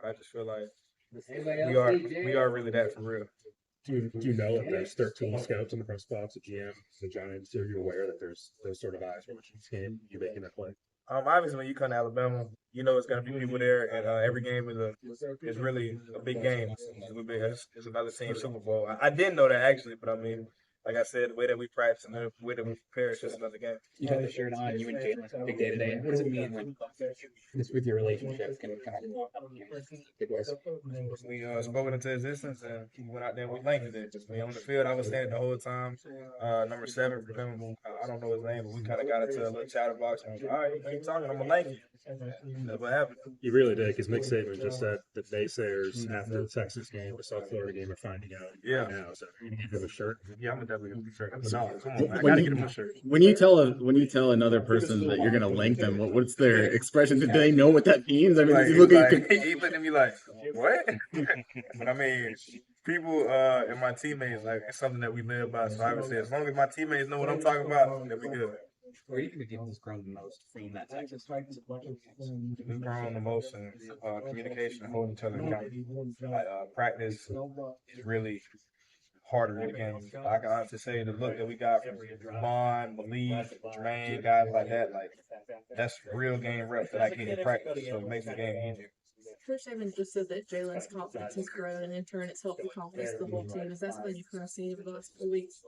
I just feel like we are really that for real. Do you know if there's 13 scouts in the press box at GM, the Giants? Are you aware that there's those sort of eyes watching this game, you making that play? Obviously, when you come to Alabama, you know it's going to be people there, and every game is really a big game. It's another team Super Bowl. I didn't know that actually, but I mean, like I said, the way that we practice and the way that we prepare is just another game. You got the shirt on, you and Jalen, big day today. What does it mean when this with your relationship can kind of big ways? We spoke it into existence, and we went out there and we linked it. Just me on the field, I was standing the whole time. Number 7, remember, I don't know his name, but we kind of got into a little chatterbox. And I was like, all right, keep talking, I'm going to link you. That's what happened. You really did, because Nick Saban just said that naysayers after the Texas game, the South Florida game, are finding out right now. So you need to give him a shirt. Yeah, I'm gonna definitely give him a shirt. No, come on, man. I When gotta you- get him a shirt. When you tell another person that you're gonna link them, what's their expression? Do they know what that means? I mean, Like, you look at he looking at me like, what? But I mean, people and my teammates, like, it's something that we live by. So I would say, as long as my teammates know what I'm talking about, then we good. Where do you think the team has grown the most from that Texas fight? We've grown the most in communication and holding each other accountable. Practice is really harder in the game. I can honestly say the look that we got from Vaughn, Malik, Jermaine, guys like that, like that's real game reps that I get in practice, so it makes the game easier. Coach Saban just said that Jalen's confidence has grown, and in turn, it's helped the confidence of the whole team. Is that something you've kind of seen over the last 4 weeks?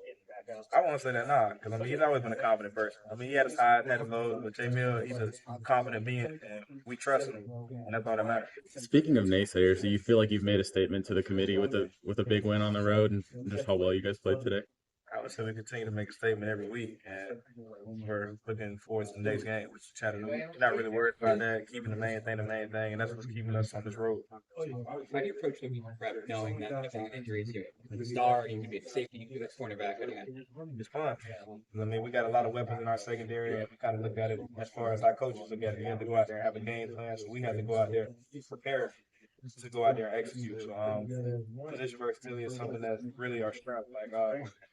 I won't say that now, because I mean he's always been a confident person. I mean he had his highs, had his lows, but J Mill, he's a confident being, and we trust him, and that's all that matters. Speaking of naysayers, do you feel like you've made a statement to the committee with a big win on the road and just how well you guys played today? I would say we continue to make a statement every week, and we're looking forward to the next game, which is Chattanooga. Not really worried about that, keeping the main thing, and that's what's keeping us on this road. How do you approach the prep knowing that if an injury is here, the star, you can be a safety, you can be the cornerback, It's fun. I mean, we got a lot of weapons in our secondary, and we kind of look at it as far as our coaches look at it. We have to go out there and have a game plan, so we have to go out there prepared to go out there and execute. So, position versatility is something that's really our strength. Like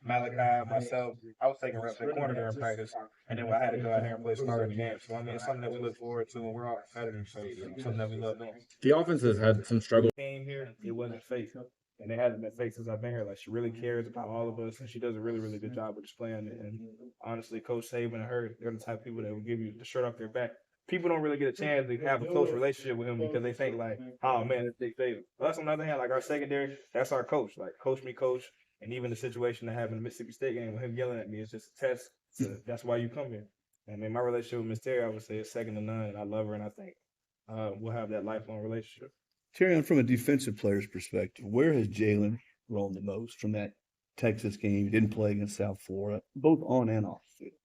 Malachi, myself, I was taking reps at corner there in practice, and then I had to go out there and play starter in the game. So, I mean, it's something that we look forward to, and we're all competitors, so it's something that we love doing. The offense has had some struggle. Came here, it wasn't fake. And it hasn't been fake since I've been here. Like, she really cares about all of us, and she does a really, really good job of displaying it. And honestly, Coach Saban and her, they're the type of people that will give you the shirt off their back. People don't really get a chance to have a close relationship with him because they think like, oh man, it's Dick Saban. But on the other hand, like our secondary, that's our coach. Like coach me, coach. And even the situation that happened in the Mississippi State game with him yelling at me is just a test. That's why you come here. I mean, my relationship with Miss Terry, I would say, is second to none. And I love her, and I think we'll have that lifelong relationship. Terrion, from a defensive player's perspective, where has Jalen grown the most from that Texas game? He didn't play against South Florida, both on and off the field.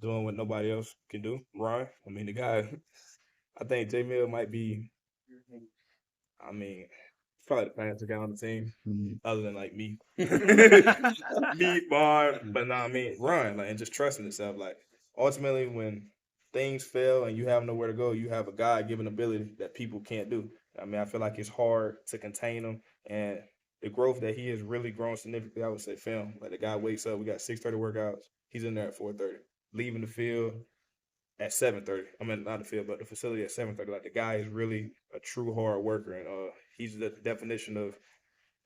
Doing what nobody else can do, Ryan. I mean, the guy, I think J Mill might be, I mean, probably the fastest guy on the team, other than like me. Me, Vaughn, but no, I mean, Ryan, like, and just trusting himself. Like, ultimately, when things fail and you have nowhere to go, you have a God-given ability that people can't do. I mean, I feel like it's hard to contain him, and the growth that he has really grown significantly, I would say, film. Like, the guy wakes up, we got 6:30 workouts, he's in there at 4:30. Leaving the field at 7:30. I mean, not the field, but the facility at 7:30. Like, the guy is really a true hard worker, and he's the definition of,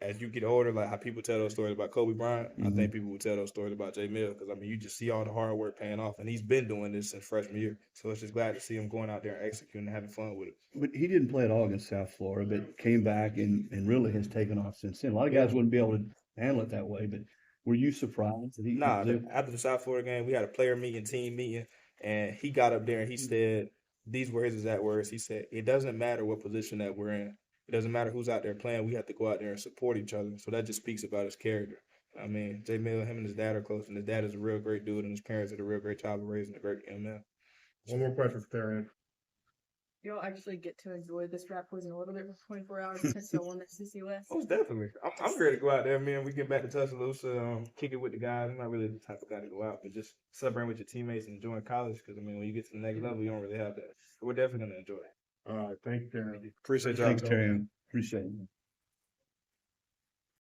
as you get older, like how people tell those stories about Kobe Bryant, I think people will tell those stories about J Mill because, I mean, you just see all the hard work paying off, and he's been doing this since freshman year. So it's just glad to see him going out there and executing and having fun with it. But he didn't play at all against South Florida, but came back and really has taken off since then. A lot of guys wouldn't be able to handle it that way, but were you surprised that he Nah, after the South Florida game, we had a player meeting, team meeting, and he got up there and he said, these were his exact words. He said, it doesn't matter what position that we're in. It doesn't matter who's out there playing. We have to go out there and support each other. So that just speaks about his character. I mean, J Mill, him and his dad are close, and his dad is a real great dude, and his parents did a real great job of raising a great young man. One more question for Terrion. You'll actually get to enjoy this rap quiz in a little bit for 24 hours since you won the SEC West. Most definitely. I'm ready to go out there, man. We get back to Tuscaloosa, kick it with the guys. I'm not really the type of guy to go out, but just celebrating with your teammates and enjoying college because, I mean, when you get to the next level, you don't really have that. We're definitely going to enjoy it. All right, thank you, Terrion. Appreciate y'all. Thanks, Terrion. Appreciate it.